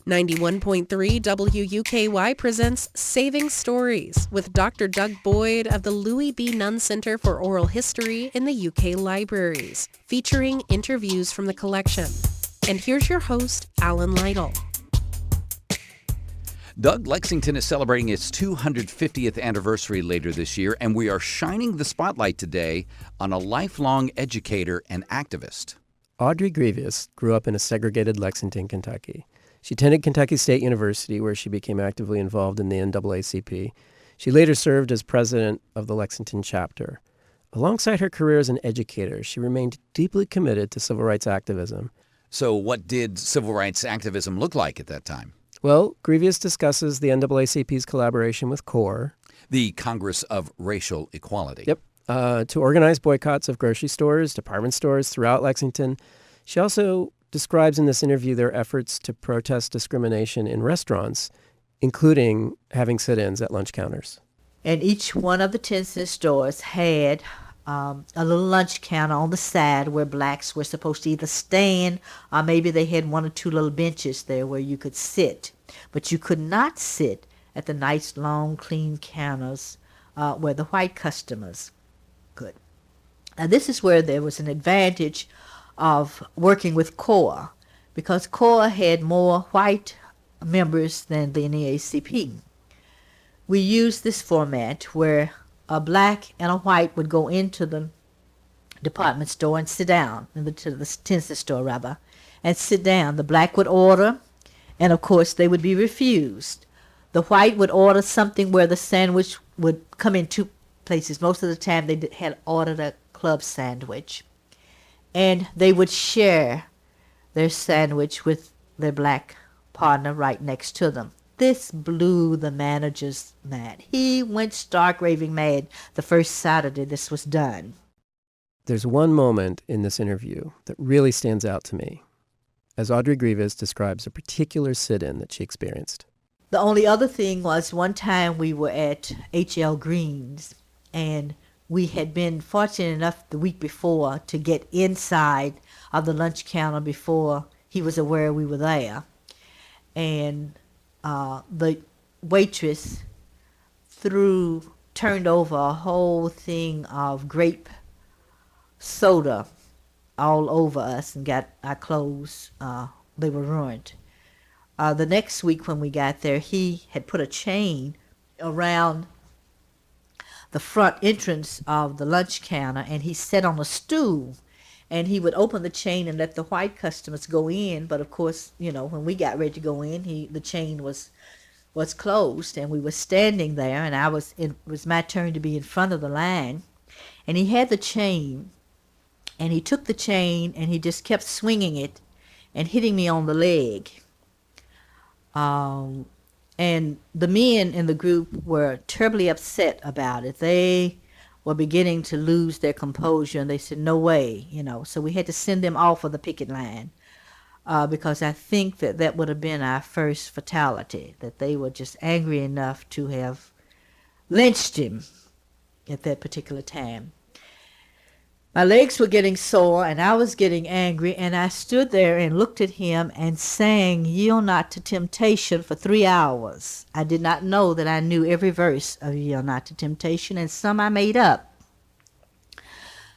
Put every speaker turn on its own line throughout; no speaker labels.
91.3 WUKY presents Saving Stories with Dr. Doug Boyd of the Louis B. Nunn Center for Oral History in the UK Libraries, featuring interviews from the collection. And here's your host, Alan Lytle.
Doug, Lexington is celebrating its 250th anniversary later this year, and we are shining the spotlight today on a lifelong educator and activist.
Audrey Grievous grew up in a segregated Lexington, Kentucky. She attended Kentucky State University, where she became actively involved in the NAACP. She later served as president of the Lexington chapter. Alongside her career as an educator, she remained deeply committed to civil rights activism.
So what did civil rights activism look like at that time?
Well, Grevious discusses the NAACP's collaboration with CORE.
The Congress of Racial Equality.
Yep. To organize boycotts of grocery stores, department stores throughout Lexington. She also describes in this interview their efforts to protest discrimination in restaurants, including having sit-ins at lunch counters.
And each one of the 10-cent stores had a little lunch counter on the side where blacks were supposed to either stand or maybe they had one or two little benches there where you could sit. But you could not sit at the nice, long, clean counters where the white customers could. Now, this is where there was an advantage of working with CORE, because CORE had more white members than the NAACP. We used this format where a black and a white would go into the department store and sit down, to the 10-cent store rather, and sit down. The black would order, and of course they would be refused. The white would order something where the sandwich would come in two places. Most of the time they had ordered a club sandwich. And they would share their sandwich with their black partner right next to them. This blew the manager's mad. He went stark raving mad the first Saturday this was done.
There's one moment in this interview that really stands out to me, as Audrey Grievous describes a particular sit-in that she experienced.
The only other thing was one time we were at H.L. Green's, and we had been fortunate enough the week before to get inside of the lunch counter before he was aware we were there. And the waitress turned over a whole thing of grape soda all over us and got our clothes, they were ruined. The next week when we got there, he had put a chain around the front entrance of the lunch counter, and he sat on a stool, and he would open the chain and let the white customers go in. But of course, when we got ready to go in, the chain was closed, and we were standing there, and it was my turn to be in front of the line, and he had the chain, and he took the chain and he just kept swinging it and hitting me on the leg. And the men in the group were terribly upset about it. They were beginning to lose their composure, and they said, no way, So we had to send them off of the picket line because I think that would have been our first fatality, that they were just angry enough to have lynched him at that particular time. My legs were getting sore, and I was getting angry, and I stood there and looked at him and sang Yield Not to Temptation for 3 hours. I did not know that I knew every verse of Yield Not to Temptation, and some I made up.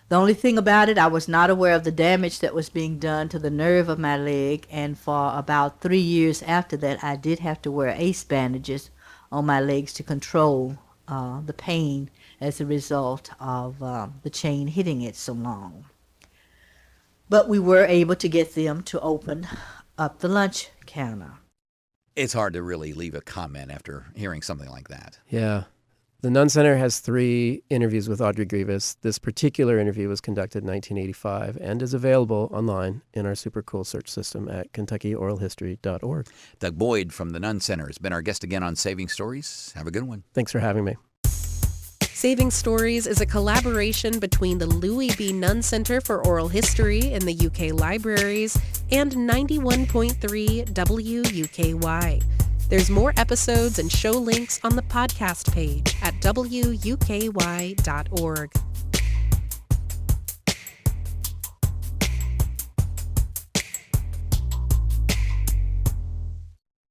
The only thing about it, I was not aware of the damage that was being done to the nerve of my leg, and for about 3 years after that, I did have to wear ace bandages on my legs to control the pain as a result of the chain hitting it so long. But we were able to get them to open up the lunch counter.
It's hard to really leave a comment after hearing something like that.
Yeah. The Nunn Center has 3 interviews with Audrey Grievous. This particular interview was conducted in 1985 and is available online in our super cool search system at KentuckyOralHistory.org.
Doug Boyd from the Nunn Center has been our guest again on Saving Stories. Have a good one.
Thanks for having me.
Saving Stories is a collaboration between the Louis B. Nunn Center for Oral History in the UK Libraries and 91.3 WUKY. There's more episodes and show links on the podcast page at WUKY.org.